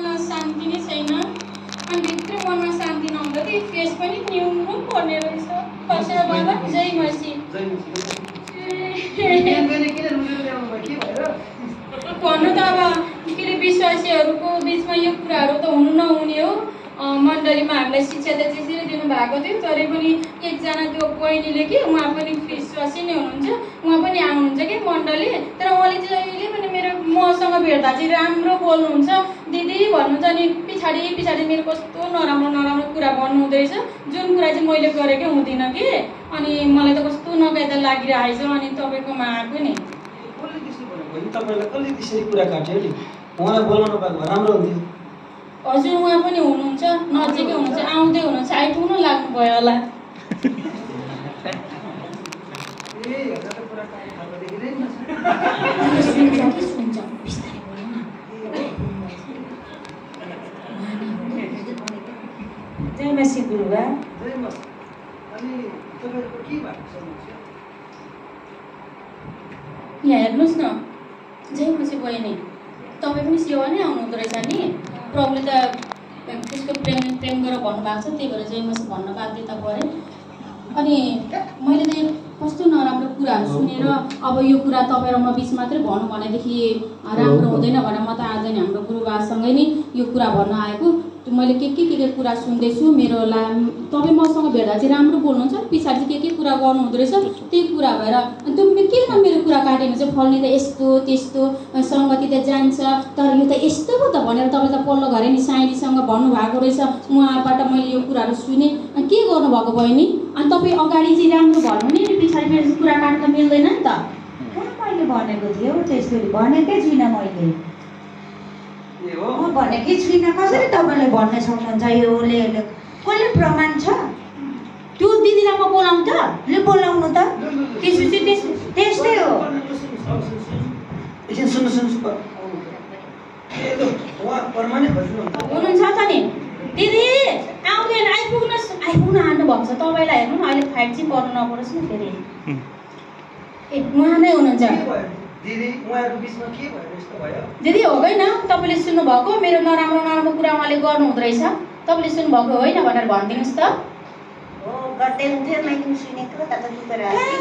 शान्ति नै छैन अनि भित्र मनमा शान्ति नहुँदा त फेस पनि निउनु पर्ने रहेछ। फसेर बाबा जय मसी भन्नु त अब के अरे विश्वासीहरूको बिचमा यो कुराहरू त हुनु नहुने हो। मण्डलीमा हामीलाई शिक्षा त त्यसरी दिनुभएको थियो, तरै पनि एकजना त्यो बहिनीले कि उहाँ पनि विश्वासी नै हुनुहुन्छ, उहाँ पनि आउनुहुन्छ कि मण्डली, तर उहाँले चाहिँ अहिले पनि मेरो मसँग भेट्दा चाहिँ राम्रो बोल्नुहुन्छ। दिदी भन्नुहुन्छ नि पछाडि पछाडि मेरो कस्तो नराम्रो नराम्रो कुरा भन्नुहुँदो रहेछ, जुन कुरा चाहिँ मैले गरेकै हुँदिनँ कि। अनि मलाई त कस्तो नकायदा लागिरहेछ। अनि तपाईँकोमा आएको नि। तपाईँलाई कसले त्यसरी कुरा काट्यो नि? उहाँलाई बोलाउनु पाएको राम्रो हुन्थ्यो। हजुर उहाँ पनि हुनुहुन्छ, नजिकै हुनुहुन्छ, आउँदै हुनुहुन्छ, आइपुग्नु लाग्नुभयो होला। जय मसी गुरुबा। यहाँ हेर्नुहोस् न, जय मसी बहिनी, तपाईँ पनि सेवा नै आउनुहुँदो रहेछ नि। प्रभुले त त्यसको प्रेम गरेर भन्नुभएको छ, त्यही भएर जय मसी भन्न बाध्यता परेँ। अनि मैले त कस्तो नराम्रो कुराहरू सुनेर अब यो कुरा तपाईँ र म बिच मात्रै भनौँ भनेदेखि राम्रो हुँदैन भनेर म त आज नि हाम्रो गुरुबासँगै नै यो कुरा भन्न आएको। मैले के कुरा सुन्दैछु, मेरो तपाईँ मसँग भेट्दा चाहिँ राम्रो बोल्नुहुन्छ, पछाडि चाहिँ के कुरा गर्नुहुँदो रहेछ त्यही कुरा भएर त्यो किन मेरो कुरा काटेको चाहिँ फल्ने त यस्तो त्यस्तो सङ्गति त जान्छ, तर यो त यस्तो पो त भनेर तपाईँ त पल्लो घरे नि साइलीसँग भन्नुभएको रहेछ। उहाँबाट मैले यो कुराहरू सुनेँ। अनि के गर्नुभएको बहिनी? अनि तपाईँ अगाडि चाहिँ राम्रो भन्नु नि, पछाडि मेरो कुरा काट्न मिल्दैन नि त। मैले भनेको थियो त्यसरी भनेकै छुइनँ मैले। म भनेकै छुइनँ। कसरी तपाईँले भन्न सक्नुहुन्छ? योले कसले प्रमाण छ? त्यो दिदीलाई म बोलाउँ त? ले बोलाउनु त। त्यसपछि त्यस्तै हो। हुनुहुन्छ त नि दिदी, आउँदैन, आइपुग्न हान्नु भएको छ तपाईँलाई। हेर्नु न अहिले फाइट चाहिँ पर्नु नपरोस् न फेरि। उहाँ नै हुनुहुन्छ दिदी, हो होइन? तपाईँले सुन्नुभएको मेरो नराम्रो नराम्रो कुरा उहाँले गर्नुहुँदो रहेछ, तपाईँले सुन्नुभएको होइन भनेर भनिदिनुहोस् त। गर्दै हुन्थ्यो, मैले सुनेको त।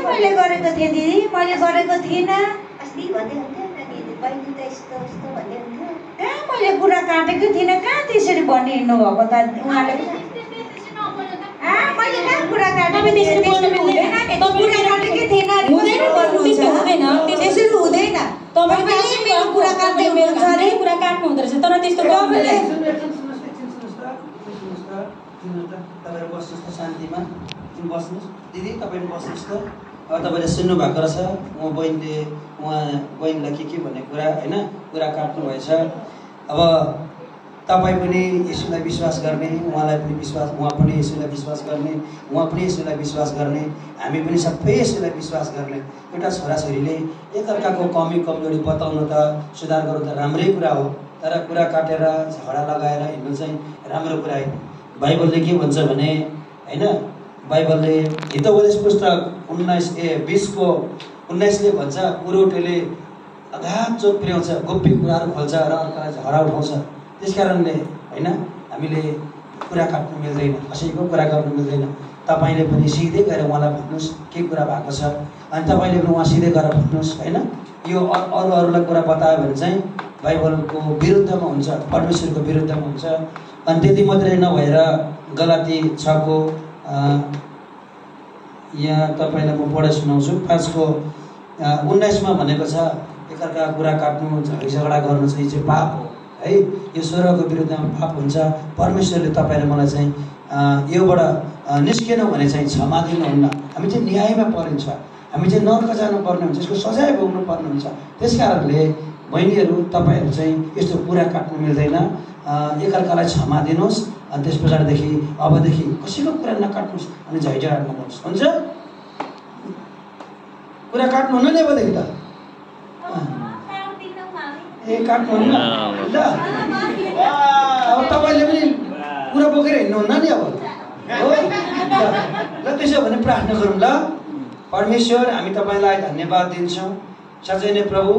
मैले गरेको थिएँ दिदी, मैले गरेको थिइनँ। अस्ति भन्दै हुन्थ्यो दिदी बहिनी त यस्तो यस्तो भन्दै हुन्थ्यो। कहाँ मैले कुरा काटेको थिइनँ, कहाँ त्यसरी भनिहिँड्नु भएको त उहाँले? मैले कहाँ कुरा काटेको थिएँ? त्यसरी हुँदैन। तपाईँले मेरो कुरा काट्दै हुनुहुन्छ अरे, कुरा काट्नु हुँदो रहेछ, तर त्यस्तो तपाईँहरू बस्नुहोस् त शान्तिमा, बस्नुहोस् दिदी, तपाईँ बस्नुहोस् त। अब तपाईँले सुन्नुभएको रहेछ बहिनीलाई के भन्ने कुरा होइन, कुरा काट्नु भएछ। अब तपाईँ पनि यसुलाई विश्वास गर्ने, उहाँलाई पनि विश्वास, उहाँ पनि यसुलाई विश्वास गर्ने, उहाँ पनि यसुलाई विश्वास गर्ने, हामी पनि सबै यसुलाई विश्वास गर्ने। एउटा छोराछोरीले एकअर्काको कमी कमजोरी बताउनु त, सुधार गर्नु त राम्रै कुरा हो, तर कुरा काटेर झगडा लगाएर हिँड्नु चाहिँ राम्रो कुरा होइन। बाइबलले के भन्छ भने होइन, बाइबलले हितोपदेश पुस्तक 19:19 भन्छ, पुरोटेले अगाध चोक पुर्याउँछ, गोप्य कुराहरू खोल्छ र अर्कालाई झगडा उठाउँछ। त्यस कारणले होइन हामीले कुरा काट्नु मिल्दैन, कसैको कुरा गर्नु मिल्दैन। तपाईँले पनि सिधै गएर उहाँलाई भन्नुहोस् के कुरा भएको छ, अनि तपाईँले पनि उहाँ सिधै गएर भन्नुहोस् होइन। यो अरूलाई कुरा बतायो भने चाहिँ बाइबलको विरुद्धमा हुन्छ, परमेश्वरको विरुद्धमा हुन्छ। अनि त्यति मात्रै नभएर गलाती 6को यहाँ तपाईँलाई म पढेर सुनाउँछु। 5:19 भनेको छ, एकअर्का कुरा काट्नु, झगडा गर्नु चाहिँ पाप हो है, यो स्वर्गको विरुद्धमा पाप हुन्छ। परमेश्वरले तपाईँ र मलाई चाहिँ योबाट निस्केनौँ भने चाहिँ क्षमा दिनुहुन्न। हामी चाहिँ न्यायमा परिन्छ, हामी चाहिँ नर्क जानुपर्ने हुन्छ, यसको सजाय भोग्नु पर्ने हुन्छ। त्यस कारणले बहिनीहरू तपाईँहरू चाहिँ यस्तो कुरा काट्नु मिल्दैन, एकअर्कालाई क्षमा दिनुहोस्। अनि त्यस पछाडिदेखि अबदेखि कसैको कुरा नकाट्नुहोस् अनि झैझगडा नगर्नुहोस्, हुन्छ? कुरा काट्नुहुन्न नि अबदेखि त? काट्नुहुन्न ल? अब तपाईँले पनि कुरा बोकेर हिँड्नुहुन्न नि अब, हो? ल त्यसो भने प्रार्थना गरौँ ल। परमेश्वर, हामी तपाईँलाई धन्यवाद दिन्छौँ। साँच्चै नै प्रभु,